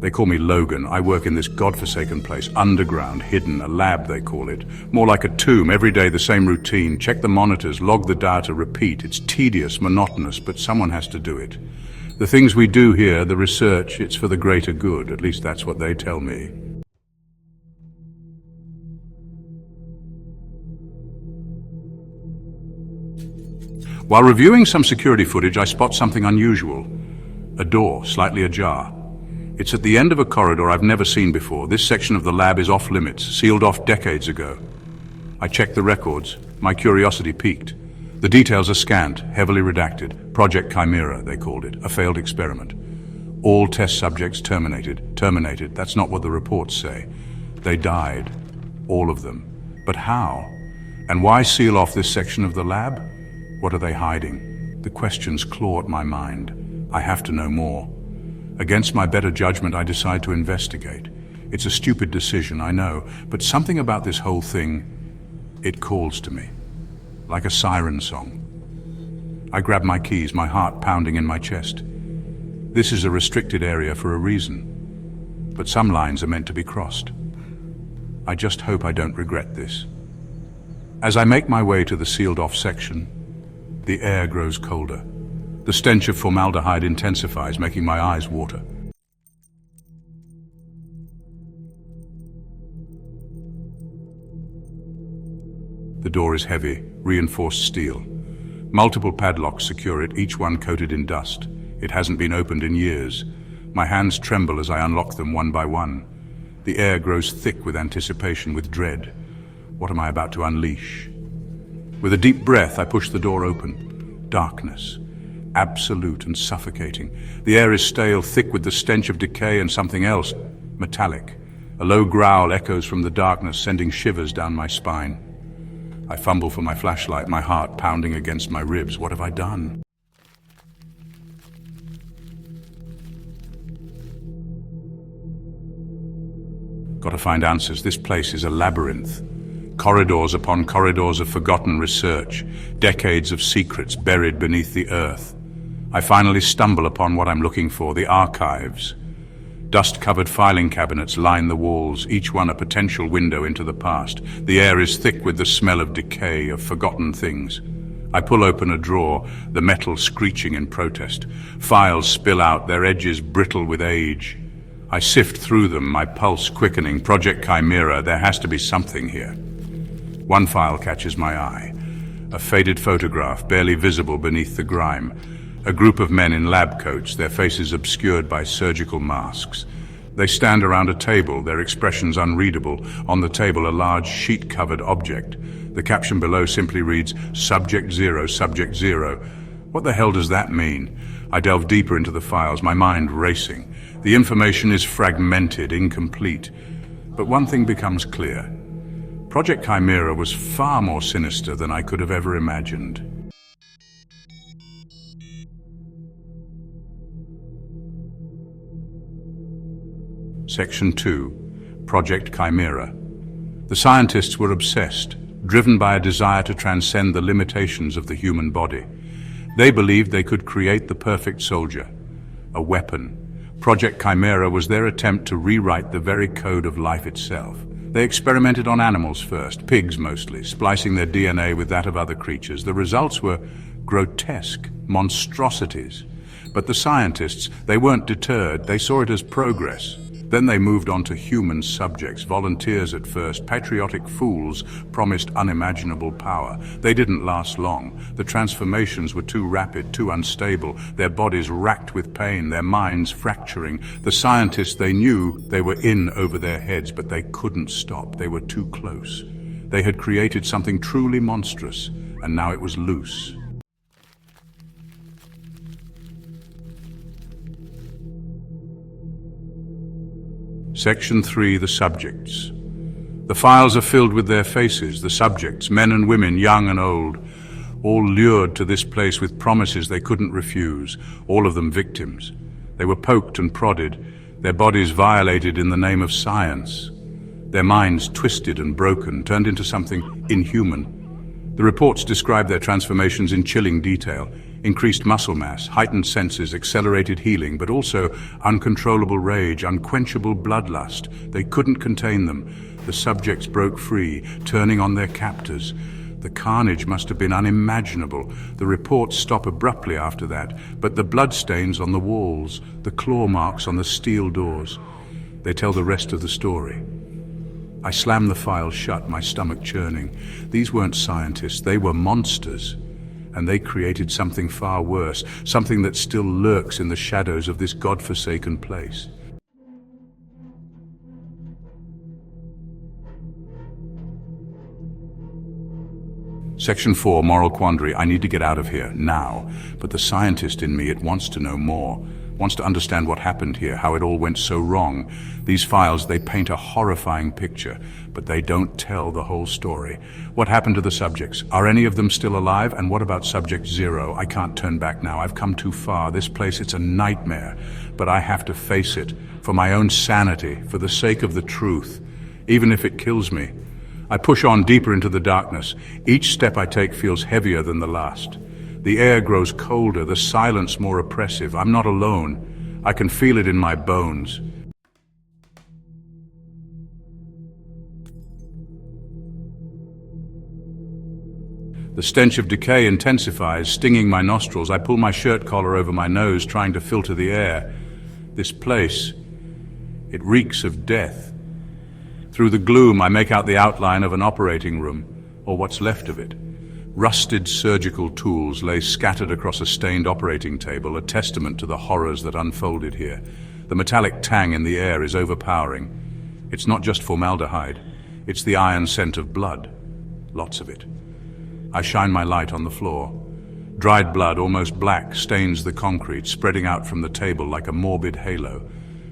They call me Logan. I work in this godforsaken place, underground, hidden, a lab they call it. More like a tomb, every day the same routine. Check the monitors, log the data, repeat. It's tedious, monotonous, but someone has to do it. The things we do here, the research, it's for the greater good. At least that's what they tell me. While reviewing some security footage, I spot something unusual. A door, slightly ajar. It's at the end of a corridor I've never seen before. This section of the lab is off limits, sealed off decades ago. I checked the records. My curiosity piqued. The details are scant, heavily redacted. Project Chimera, they called it, a failed experiment. All test subjects terminated. Terminated, that's not what the reports say. They died, all of them. But how? And why seal off this section of the lab? What are they hiding? The questions claw at my mind. I have to know more. Against my better judgment, I decide to investigate. It's a stupid decision, I know, but something about this whole thing, it calls to me, like a siren song. I grab my keys, my heart pounding in my chest. This is a restricted area for a reason, but some lines are meant to be crossed. I just hope I don't regret this. As I make my way to the sealed-off section, the air grows colder. The stench of formaldehyde intensifies, making my eyes water. The door is heavy, reinforced steel. Multiple padlocks secure it, each one coated in dust. It hasn't been opened in years. My hands tremble as I unlock them one by one. The air grows thick with anticipation, with dread. What am I about to unleash? With a deep breath, I push the door open. Darkness. Absolute and suffocating. The air is stale, thick with the stench of decay and something else, metallic. A low growl echoes from the darkness, sending shivers down my spine. I fumble for my flashlight, my heart pounding against my ribs. What have I done? Gotta find answers. This place is a labyrinth. Corridors upon corridors of forgotten research, decades of secrets buried beneath the earth. I finally stumble upon what I'm looking for, the archives. Dust-covered filing cabinets line the walls, each one a potential window into the past. The air is thick with the smell of decay, of forgotten things. I pull open a drawer, the metal screeching in protest. Files spill out, their edges brittle with age. I sift through them, my pulse quickening. Project Chimera, there has to be something here. One file catches my eye. A faded photograph, barely visible beneath the grime. A group of men in lab coats, their faces obscured by surgical masks. They stand around a table, their expressions unreadable. On the table, a large sheet-covered object. The caption below simply reads, Subject Zero, Subject Zero. What the hell does that mean? I delve deeper into the files, my mind racing. The information is fragmented, incomplete. But one thing becomes clear. Project Chimera was far more sinister than I could have ever imagined. Section 2. Project Chimera. The scientists were obsessed, driven by a desire to transcend the limitations of the human body. They believed they could create the perfect soldier, a weapon. Project Chimera was their attempt to rewrite the very code of life itself. They experimented on animals first, pigs mostly, splicing their DNA with that of other creatures. The results were grotesque, monstrosities. But the scientists, they weren't deterred. They saw it as progress. Then they moved on to human subjects, volunteers at first, patriotic fools promised unimaginable power. They didn't last long. The transformations were too rapid, too unstable, their bodies racked with pain, their minds fracturing. The scientists, they knew they were in over their heads, but they couldn't stop. They were too close. They had created something truly monstrous, and now it was loose. Section 3, the subjects. The files are filled with their faces, the subjects, men and women, young and old, all lured to this place with promises they couldn't refuse, all of them victims. They were poked and prodded, their bodies violated in the name of science, their minds twisted and broken, turned into something inhuman. The reports describe their transformations in chilling detail. Increased muscle mass, heightened senses, accelerated healing, but also uncontrollable rage, unquenchable bloodlust. They couldn't contain them. The subjects broke free, turning on their captors. The carnage must have been unimaginable. The reports stop abruptly after that, but the bloodstains on the walls, the claw marks on the steel doors, they tell the rest of the story. I slammed the file shut, my stomach churning. These weren't scientists, they were monsters. And they created something far worse, something that still lurks in the shadows of this godforsaken place. Section 4, Moral Quandary. I need to get out of here, now. But the scientist in me, it wants to know more. Wants to understand what happened here, how it all went so wrong. These files, they paint a horrifying picture, but they don't tell the whole story. What happened to the subjects? Are any of them still alive? And what about Subject 0? I can't turn back now. I've come too far. This place, it's a nightmare. But I have to face it, for my own sanity, for the sake of the truth, even if it kills me. I push on deeper into the darkness. Each step I take feels heavier than the last. The air grows colder, the silence more oppressive. I'm not alone. I can feel it in my bones. The stench of decay intensifies, stinging my nostrils. I pull my shirt collar over my nose, trying to filter the air. This place, it reeks of death. Through the gloom, I make out the outline of an operating room, or what's left of it. Rusted surgical tools lay scattered across a stained operating table, a testament to the horrors that unfolded here. The metallic tang in the air is overpowering. It's not just formaldehyde, it's the iron scent of blood. Lots of it. I shine my light on the floor. Dried blood, almost black, stains the concrete, spreading out from the table like a morbid halo.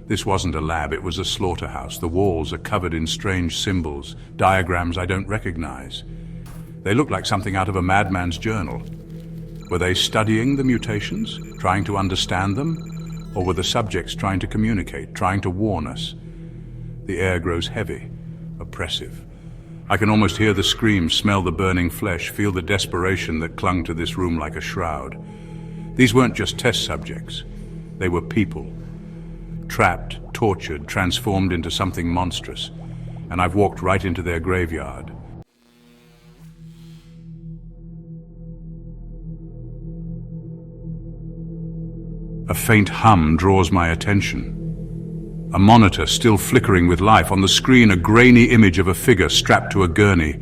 This wasn't a lab, it was a slaughterhouse. The walls are covered in strange symbols, diagrams I don't recognize. They look like something out of a madman's journal. Were they studying the mutations, trying to understand them? Or were the subjects trying to communicate, trying to warn us? The air grows heavy, oppressive. I can almost hear the screams, smell the burning flesh, feel the desperation that clung to this room like a shroud. These weren't just test subjects. They were people. Trapped, tortured, transformed into something monstrous. And I've walked right into their graveyard. A faint hum draws my attention. A monitor still flickering with life. On the screen, a grainy image of a figure strapped to a gurney.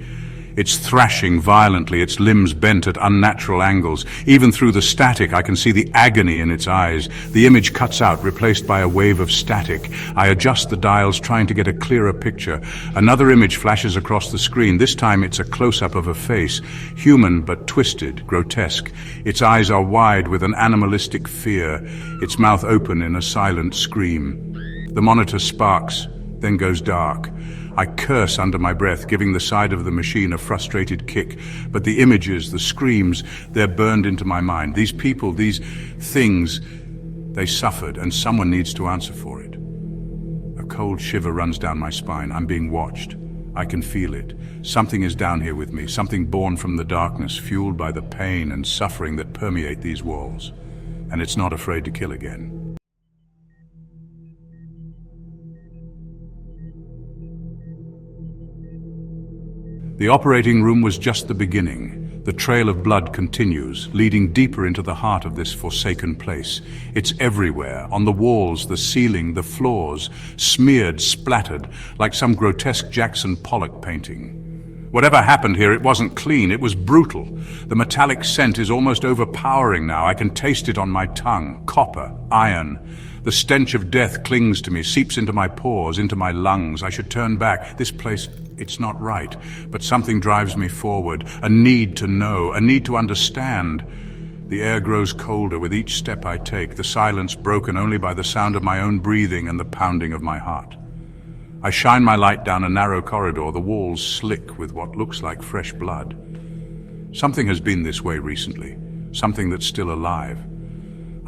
It's thrashing violently, its limbs bent at unnatural angles. Even through the static, I can see the agony in its eyes. The image cuts out, replaced by a wave of static. I adjust the dials, trying to get a clearer picture. Another image flashes across the screen. This time it's a close-up of a face, human but twisted, grotesque. Its eyes are wide with an animalistic fear, its mouth open in a silent scream. The monitor sparks, then goes dark. I curse under my breath, giving the side of the machine a frustrated kick. But the images, the screams, they're burned into my mind. These people, these things, they suffered, and someone needs to answer for it. A cold shiver runs down my spine. I'm being watched. I can feel it. Something is down here with me, something born from the darkness, fueled by the pain and suffering that permeate these walls. And it's not afraid to kill again. The operating room was just the beginning. The trail of blood continues, leading deeper into the heart of this forsaken place. It's everywhere, on the walls, the ceiling, the floors, smeared, splattered, like some grotesque Jackson Pollock painting. Whatever happened here, it wasn't clean, it was brutal. The metallic scent is almost overpowering now. I can taste it on my tongue. Copper, iron. The stench of death clings to me, seeps into my pores, into my lungs. I should turn back. This place, it's not right. But something drives me forward. A need to know, a need to understand. The air grows colder with each step I take, the silence broken only by the sound of my own breathing and the pounding of my heart. I shine my light down a narrow corridor, the walls slick with what looks like fresh blood. Something has been this way recently, something that's still alive.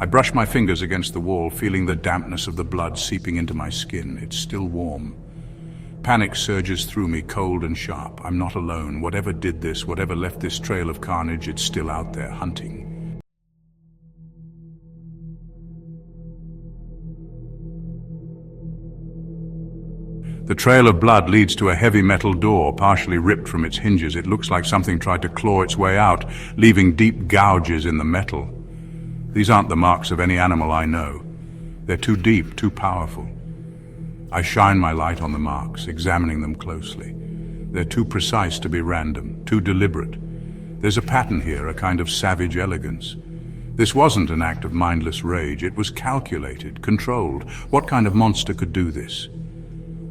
I brush my fingers against the wall, feeling the dampness of the blood seeping into my skin. It's still warm. Panic surges through me, cold and sharp. I'm not alone. Whatever did this, whatever left this trail of carnage, it's still out there, hunting. The trail of blood leads to a heavy metal door, partially ripped from its hinges. It looks like something tried to claw its way out, leaving deep gouges in the metal. These aren't the marks of any animal I know. They're too deep, too powerful. I shine my light on the marks, examining them closely. They're too precise to be random, too deliberate. There's a pattern here, a kind of savage elegance. This wasn't an act of mindless rage. It was calculated, controlled. What kind of monster could do this?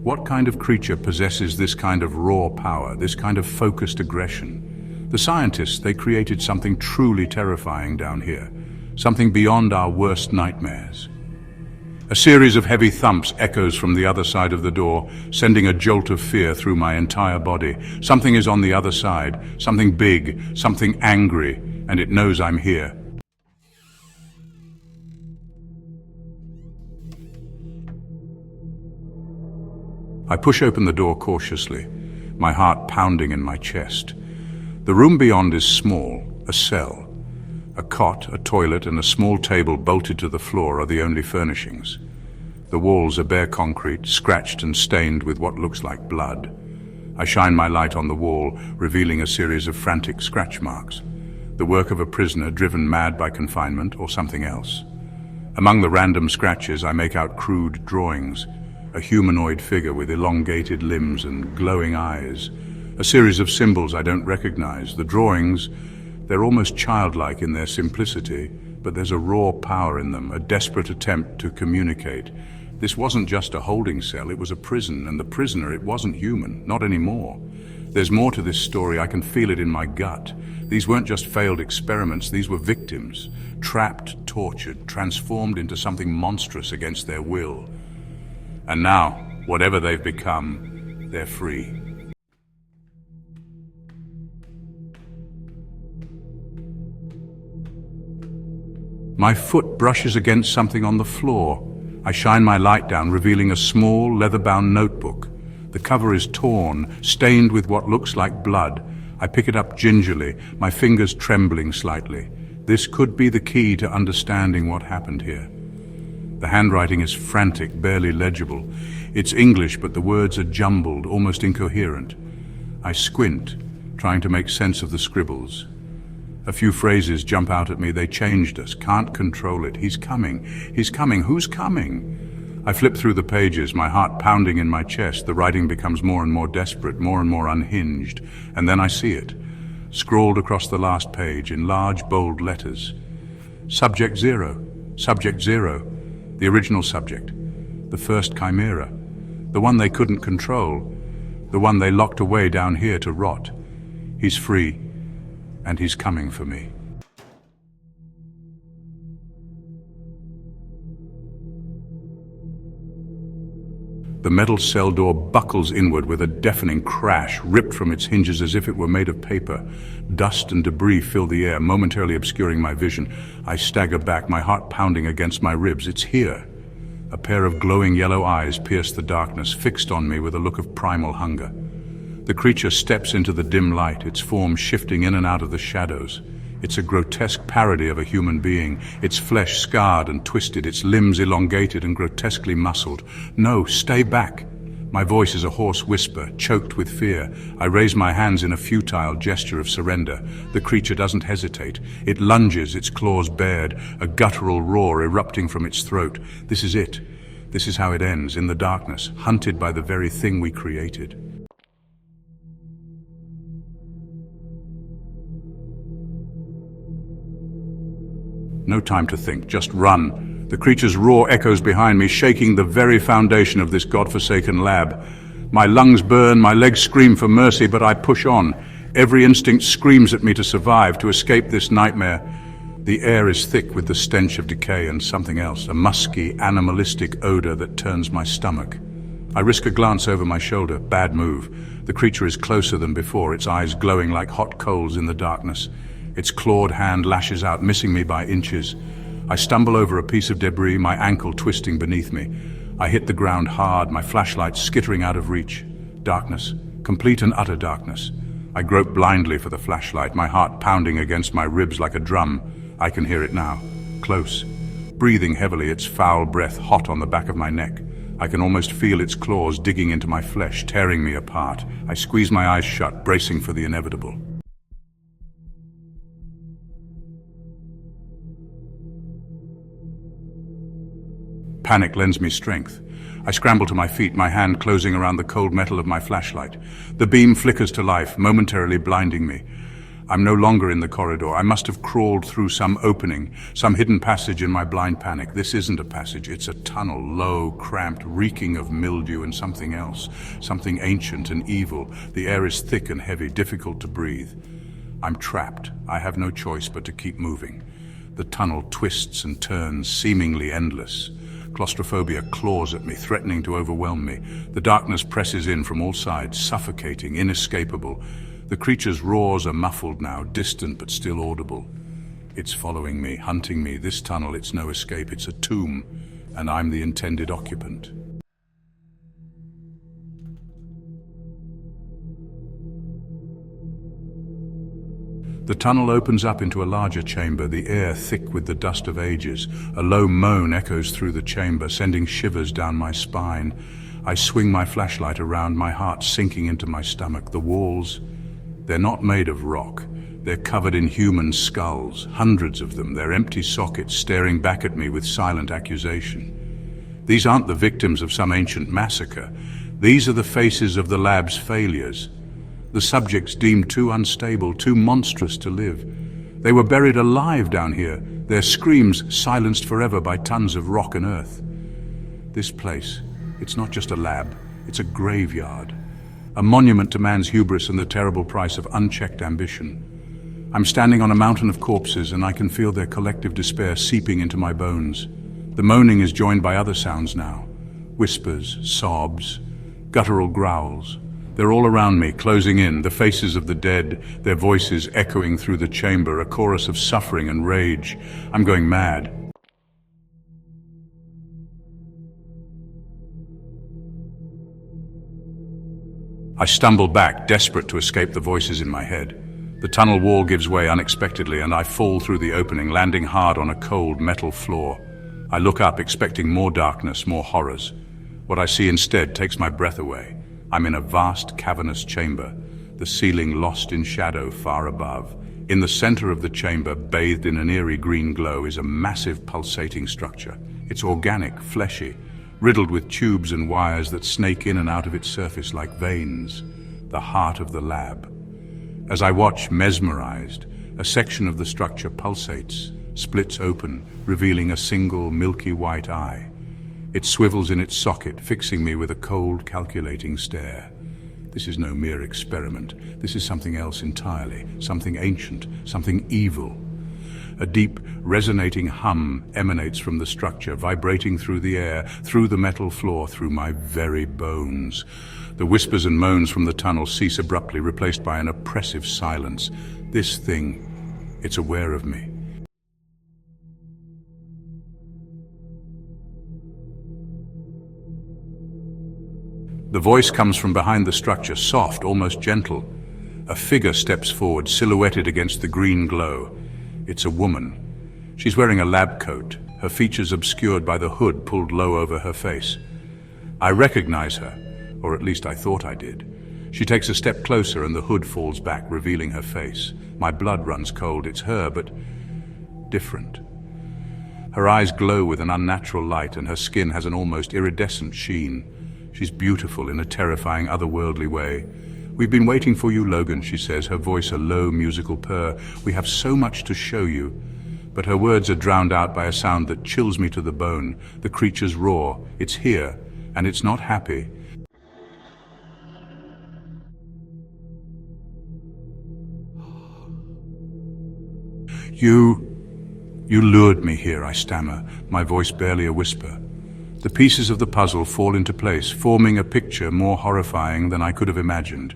What kind of creature possesses this kind of raw power, this kind of focused aggression? The scientists, they created something truly terrifying down here, something beyond our worst nightmares. A series of heavy thumps echoes from the other side of the door, sending a jolt of fear through my entire body. Something is on the other side, something big, something angry, and it knows I'm here. I push open the door cautiously, my heart pounding in my chest. The room beyond is small, a cell. A cot, a toilet, and a small table bolted to the floor are the only furnishings. The walls are bare concrete, scratched and stained with what looks like blood. I shine my light on the wall, revealing a series of frantic scratch marks. The work of a prisoner driven mad by confinement or something else. Among the random scratches, I make out crude drawings. A humanoid figure with elongated limbs and glowing eyes. A series of symbols I don't recognize. The drawings, they're almost childlike in their simplicity, but there's a raw power in them, a desperate attempt to communicate. This wasn't just a holding cell, it was a prison, and the prisoner, it wasn't human, not anymore. There's more to this story, I can feel it in my gut. These weren't just failed experiments, these were victims, trapped, tortured, transformed into something monstrous against their will. And now, whatever they've become, they're free. My foot brushes against something on the floor. I shine my light down, revealing a small, leather-bound notebook. The cover is torn, stained with what looks like blood. I pick it up gingerly, my fingers trembling slightly. This could be the key to understanding what happened here. The handwriting is frantic, barely legible. It's English, but the words are jumbled, almost incoherent. I squint, trying to make sense of the scribbles. A few phrases jump out at me. They changed us. Can't control it. He's coming. He's coming. Who's coming? I flip through the pages, my heart pounding in my chest. The writing becomes more and more desperate, more and more unhinged. And then I see it, scrawled across the last page in large, bold letters. Subject zero. Subject zero. The original subject. The first chimera. The one they couldn't control. The one they locked away down here to rot. He's free. And he's coming for me. The metal cell door buckles inward with a deafening crash, ripped from its hinges as if it were made of paper. Dust and debris fill the air, momentarily obscuring my vision. I stagger back, my heart pounding against my ribs. It's here. A pair of glowing yellow eyes pierce the darkness, fixed on me with a look of primal hunger. The creature steps into the dim light, its form shifting in and out of the shadows. It's a grotesque parody of a human being, its flesh scarred and twisted, its limbs elongated and grotesquely muscled. No, stay back. My voice is a hoarse whisper, choked with fear. I raise my hands in a futile gesture of surrender. The creature doesn't hesitate. It lunges, its claws bared, a guttural roar erupting from its throat. This is it. This is how it ends, in the darkness, hunted by the very thing we created. No time to think, just run. The creature's roar echoes behind me, shaking the very foundation of this godforsaken lab. My lungs burn, my legs scream for mercy, but I push on. Every instinct screams at me to survive, to escape this nightmare. The air is thick with the stench of decay and something else, a musky, animalistic odor that turns my stomach. I risk a glance over my shoulder. Bad move. The creature is closer than before, its eyes glowing like hot coals in the darkness. Its clawed hand lashes out, missing me by inches. I stumble over a piece of debris, my ankle twisting beneath me. I hit the ground hard, my flashlight skittering out of reach. Darkness, complete and utter darkness. I grope blindly for the flashlight, my heart pounding against my ribs like a drum. I can hear it now, close. Breathing heavily, its foul breath hot on the back of my neck. I can almost feel its claws digging into my flesh, tearing me apart. I squeeze my eyes shut, bracing for the inevitable. Panic lends me strength. I scramble to my feet, my hand closing around the cold metal of my flashlight. The beam flickers to life, momentarily blinding me. I'm no longer in the corridor. I must have crawled through some opening, some hidden passage in my blind panic. This isn't a passage, it's a tunnel, low, cramped, reeking of mildew and something else, something ancient and evil. The air is thick and heavy, difficult to breathe. I'm trapped. I have no choice but to keep moving. The tunnel twists and turns, seemingly endless. Claustrophobia claws at me, threatening to overwhelm me. The darkness presses in from all sides, suffocating, inescapable. The creature's roars are muffled now, distant but still audible. It's following me, hunting me. This tunnel, it's no escape. It's a tomb, and I'm the intended occupant. The tunnel opens up into a larger chamber, the air thick with the dust of ages. A low moan echoes through the chamber, sending shivers down my spine. I swing my flashlight around, my heart sinking into my stomach. The walls, they're not made of rock. They're covered in human skulls, hundreds of them, their empty sockets staring back at me with silent accusation. These aren't the victims of some ancient massacre. These are the faces of the lab's failures. The subjects deemed too unstable, too monstrous to live. They were buried alive down here, their screams silenced forever by tons of rock and earth. This place, it's not just a lab, it's a graveyard. A monument to man's hubris and the terrible price of unchecked ambition. I'm standing on a mountain of corpses and I can feel their collective despair seeping into my bones. The moaning is joined by other sounds now. Whispers, sobs, guttural growls. They're all around me, closing in, the faces of the dead, their voices echoing through the chamber, a chorus of suffering and rage. I'm going mad. I stumble back, desperate to escape the voices in my head. The tunnel wall gives way unexpectedly and I fall through the opening, landing hard on a cold metal floor. I look up, expecting more darkness, more horrors. What I see instead takes my breath away. I'm in a vast, cavernous chamber, the ceiling lost in shadow far above. In the center of the chamber, bathed in an eerie green glow, is a massive pulsating structure. It's organic, fleshy, riddled with tubes and wires that snake in and out of its surface like veins, the heart of the lab. As I watch, mesmerized, a section of the structure pulsates, splits open, revealing a single milky white eye. It swivels in its socket, fixing me with a cold, calculating stare. This is no mere experiment. This is something else entirely, something ancient, something evil. A deep, resonating hum emanates from the structure, vibrating through the air, through the metal floor, through my very bones. The whispers and moans from the tunnel cease abruptly, replaced by an oppressive silence. This thing, it's aware of me. The voice comes from behind the structure, soft, almost gentle. A figure steps forward, silhouetted against the green glow. It's a woman. She's wearing a lab coat, her features obscured by the hood pulled low over her face. I recognize her, or at least I thought I did. She takes a step closer and the hood falls back, revealing her face. My blood runs cold. It's her, but different. Her eyes glow with an unnatural light and her skin has an almost iridescent sheen. She's beautiful in a terrifying, otherworldly way. "We've been waiting for you, Logan," she says, her voice a low, musical purr. "We have so much to show you." But her words are drowned out by a sound that chills me to the bone. The creature's roar. It's here, and it's not happy. You lured me here," I stammer, my voice barely a whisper. The pieces of the puzzle fall into place, forming a picture more horrifying than I could have imagined.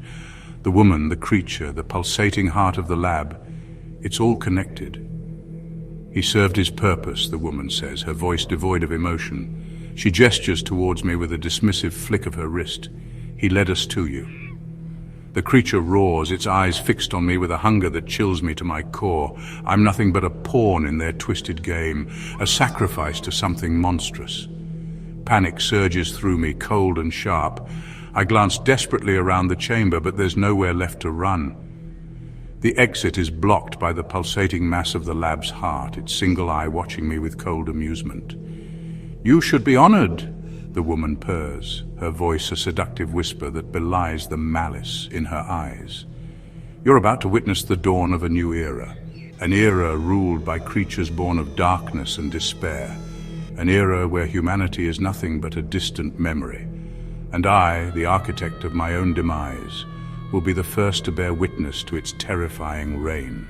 The woman, the creature, the pulsating heart of the lab, it's all connected. "He served his purpose," the woman says, her voice devoid of emotion. She gestures towards me with a dismissive flick of her wrist. "He led us to you." The creature roars, its eyes fixed on me with a hunger that chills me to my core. I'm nothing but a pawn in their twisted game, a sacrifice to something monstrous. Panic surges through me, cold and sharp. I glance desperately around the chamber, but there's nowhere left to run. The exit is blocked by the pulsating mass of the lab's heart, its single eye watching me with cold amusement. "You should be honored," the woman purrs, her voice a seductive whisper that belies the malice in her eyes. "You're about to witness the dawn of a new era, an era ruled by creatures born of darkness and despair, an era where humanity is nothing but a distant memory. And I, the architect of my own demise, will be the first to bear witness to its terrifying reign."